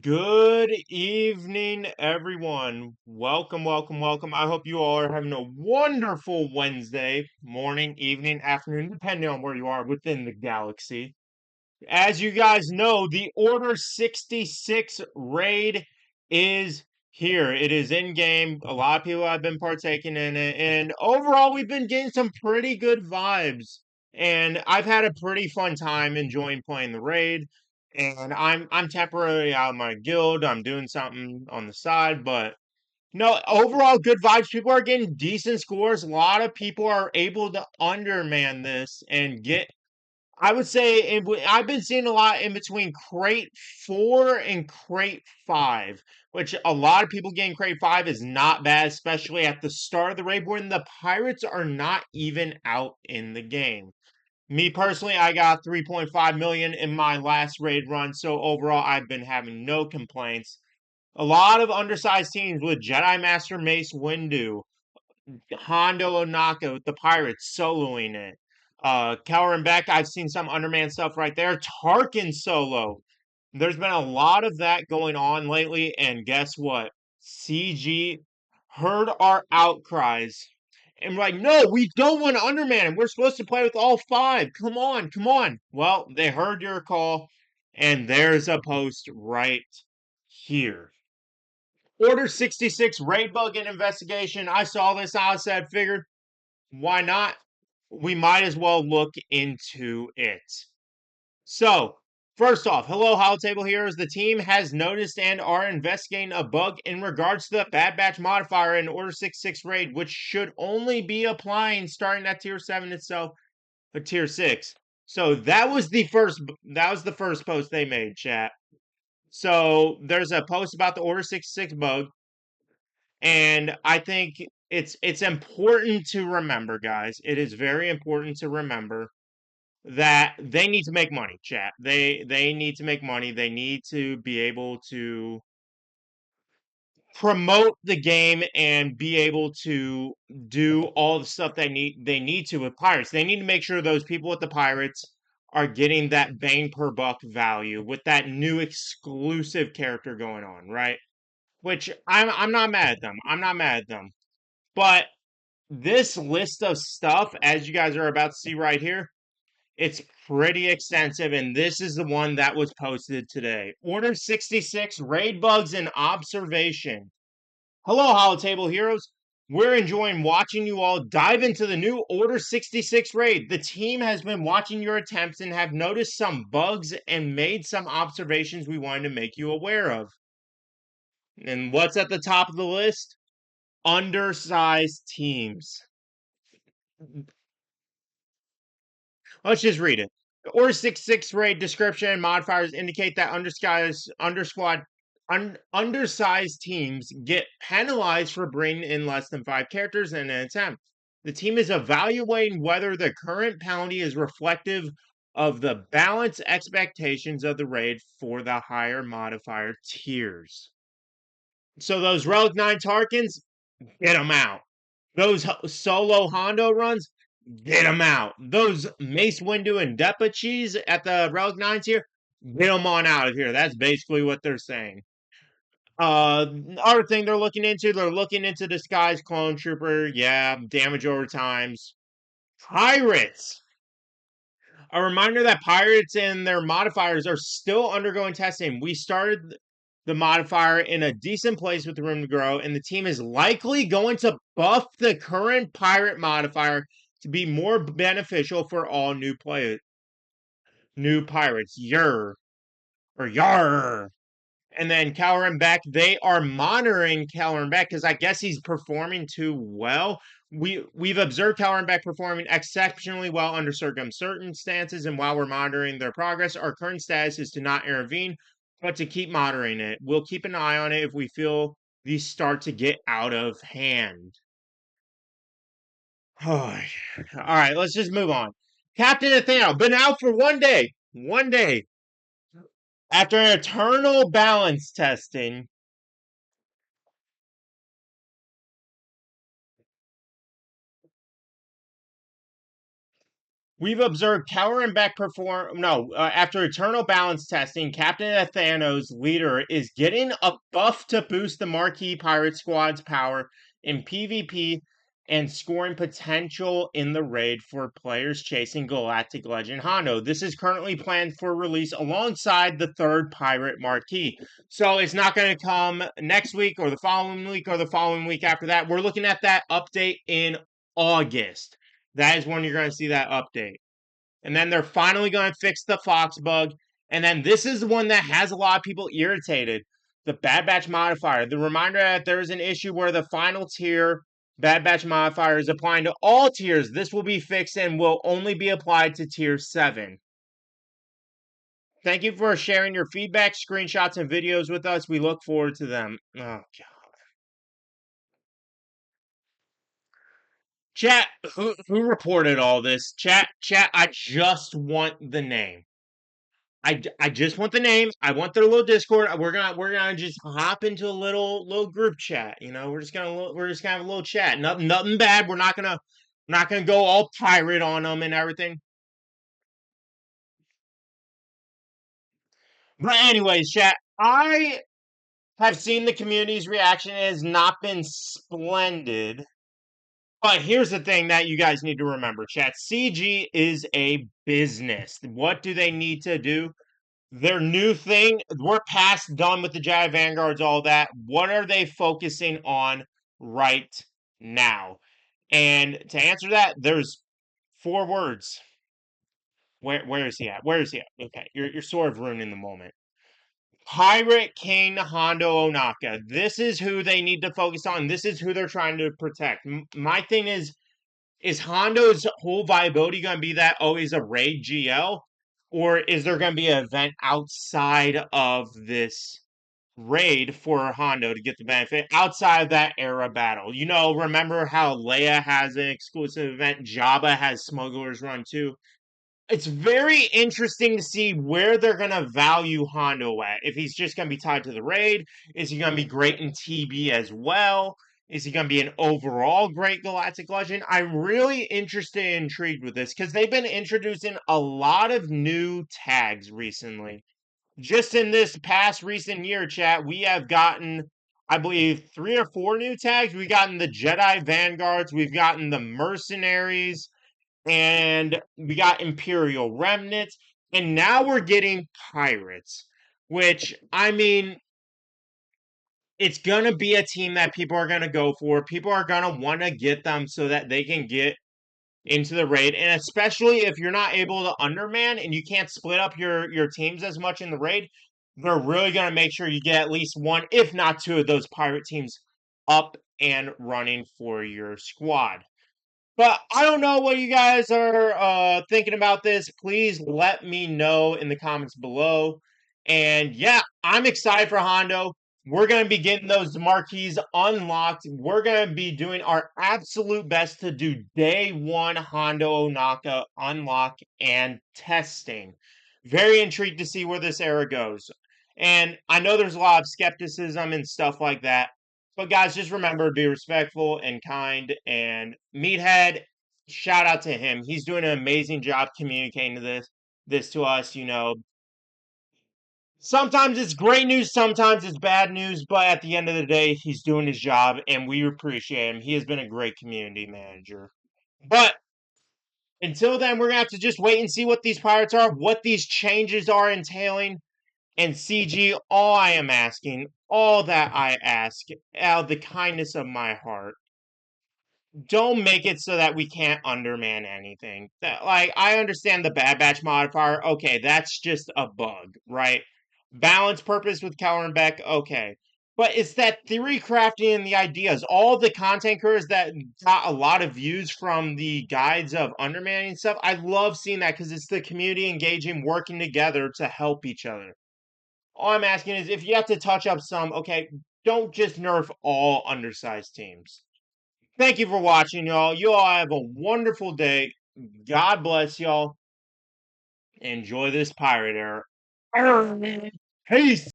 Good evening, everyone. Welcome. I hope you all are having a wonderful Wednesday, morning, evening, afternoon, depending on where you are within the galaxy. As you guys know, the Order 66 raid is here. It is in game. A lot of people have been partaking in it, and overall, we've been getting some pretty good vibes. And I've had a pretty fun time enjoying playing the raid. And I'm temporarily out of my guild. I'm doing something on the side, but no, overall good vibes. People are getting decent scores. A lot of people are able to underman this and get, I would say I've been seeing a lot in between crate 4 and crate 5, which a lot of people getting crate 5 is not bad, especially at the start of the raid when the pirates are not even out in the game. Me personally, I got 3.5 million in my last raid run, so overall I've been having no complaints. A lot of undersized teams with Jedi Master Mace Windu, Hondo Onaka with the Pirates soloing it. Keller and Beck, I've seen some Underman stuff right there. Tarkin solo. There's been a lot of that going on lately, and guess what? CG heard our outcries. And we're like, no, we don't want to underman him. We're supposed to play with all five. Come on. Well, they heard your call, and there's a post right here. Order 66 raid bug and investigation. I saw this. I said, figured, why not? We might as well look into it. So, first off, hello, Hollow Table Heroes. The team has noticed and are investigating a bug in regards to the Bad Batch modifier in Order 66 raid, which should only be applying starting at Tier 7 itself, but Tier 6. So that was the first post they made, chat. So there's a post about the Order 66 bug. And I think it's important to remember, guys. It is very important to remember that they need to make money, chat. They need to make money. They need to be able to promote the game and be able to do all the stuff they need to with pirates. They need to make sure those people with the pirates are getting that bang per buck value with that new exclusive character going on, right? Which I'm not mad at them. I'm not mad at them. But this list of stuff, as you guys are about to see right here, it's pretty extensive, and this is the one that was posted today. Order 66, Raid Bugs and Observation. Hello, Hollow Table Heroes. We're enjoying watching you all dive into the new Order 66 raid. The team has been watching your attempts and have noticed some bugs and made some observations we wanted to make you aware of. And what's at the top of the list? Undersized teams. Let's just read it. The Order 66 raid description and modifiers indicate that undersized teams get penalized for bringing in less than 5 characters in an attempt. The team is evaluating whether the current penalty is reflective of the balanced expectations of the raid for the higher modifier tiers. So those Relic 9 Tarkins, get them out. Those solo Hondo runs, get them out. Those Mace Windu and Depa Cheese at the Relic 9s here, get them on out of here. That's basically what they're saying. Other thing they're looking into Disguise Clone Trooper. Yeah, damage over times. Pirates. A reminder that pirates and their modifiers are still undergoing testing. We started the modifier in a decent place with room to grow, and the team is likely going to buff the current pirate modifier to be more beneficial for all new players. New pirates. Yer. Or yar. And then Caloran Beck, they are monitoring Caloran Beck because I guess he's performing too well. We've observed Caloran Beck performing exceptionally well under certain circumstances, and while we're monitoring their progress, our current status is to not intervene, but to keep monitoring it. We'll keep an eye on it if we feel these start to get out of hand. All right, let's just move on. Captain Nathaniel, been out for 1 day. 1 day. After an eternal balance testing, We've observed Keller and Beck perform. No, after eternal balance testing, Captain Athanos, leader, is getting a buff to boost the marquee pirate squad's power in PvP and scoring potential in the raid for players chasing Galactic Legend Hondo. This is currently planned for release alongside the third pirate marquee. So it's not going to come next week or the following week or the following week after that. We're looking at that update in August. That is when you're going to see that update. And then they're finally going to fix the Fox bug. And then this is the one that has a lot of people irritated. The Bad Batch modifier. The reminder that there is an issue where the final tier Bad Batch modifier is applying to all tiers. This will be fixed and will only be applied to tier 7. Thank you for sharing your feedback, screenshots, and videos with us. We look forward to them. Oh, God. Chat, who reported all this? Chat, I just want the name. I just want the name. I want their little Discord. We're gonna just hop into a little group chat. You know, we're just gonna have a little chat. Nothing bad. We're not gonna go all pirate on them and everything. But anyways, chat. I have seen the community's reaction. It has not been splendid. But here's the thing that you guys need to remember, chat. CG is a business. What do they need to do? Their new thing, we're past done with the Jedi Vanguards, all that. What are they focusing on right now? And to answer that, there's 4 words. Where is he at? Where is he at? Okay, you're sort of ruining the moment. Pirate King Hondo Onaka. This is who they need to focus on. This is who they're trying to protect. My thing is Hondo's whole viability going to be that always a raid GL? Or is there going to be an event outside of this raid for Hondo to get the benefit outside of that era battle? You know, remember how Leia has an exclusive event? Jabba has Smuggler's Run too. It's very interesting to see where they're going to value Hondo at. If he's just going to be tied to the raid, is he going to be great in TB as well? Is he going to be an overall great Galactic Legend? I'm really interested and intrigued with this because they've been introducing a lot of new tags recently. Just in this past recent year, chat, we have gotten, I believe, 3 or 4 new tags. We've gotten the Jedi Vanguards, we've gotten the Mercenaries, and we got Imperial Remnants, and now we're getting Pirates, which, I mean, it's going to be a team that people are going to go for. People are going to want to get them so that they can get into the raid, and especially if you're not able to underman and you can't split up your teams as much in the raid, they're really going to make sure you get at least 1, if not 2 of those pirate teams up and running for your squad. But I don't know what you guys are thinking about this. Please let me know in the comments below. And yeah, I'm excited for Hondo. We're going to be getting those marquees unlocked. We're going to be doing our absolute best to do day 1 Hondo Onaka unlock and testing. Very intrigued to see where this era goes. And I know there's a lot of skepticism and stuff like that. But guys, just remember to be respectful and kind. And Meathead, shout out to him. He's doing an amazing job communicating this to us. You know, sometimes it's great news, sometimes it's bad news. But at the end of the day, he's doing his job, and we appreciate him. He has been a great community manager. But until then, we're gonna have to just wait and see what these pirates are, what these changes are entailing. And CG, all I am asking, all that I ask, out of the kindness of my heart, don't make it so that we can't underman anything. That, like, I understand the Bad Batch modifier. Okay, that's just a bug, right? Balance purpose with Keller and Beck. Okay. But it's that theory crafting and the ideas. All the content creators that got a lot of views from the guides of undermanning and stuff. I love seeing that because it's the community engaging, working together to help each other. All I'm asking is if you have to touch up some, okay, don't just nerf all undersized teams. Thank you for watching, y'all. You all have a wonderful day. God bless y'all. Enjoy this pirate era. Peace.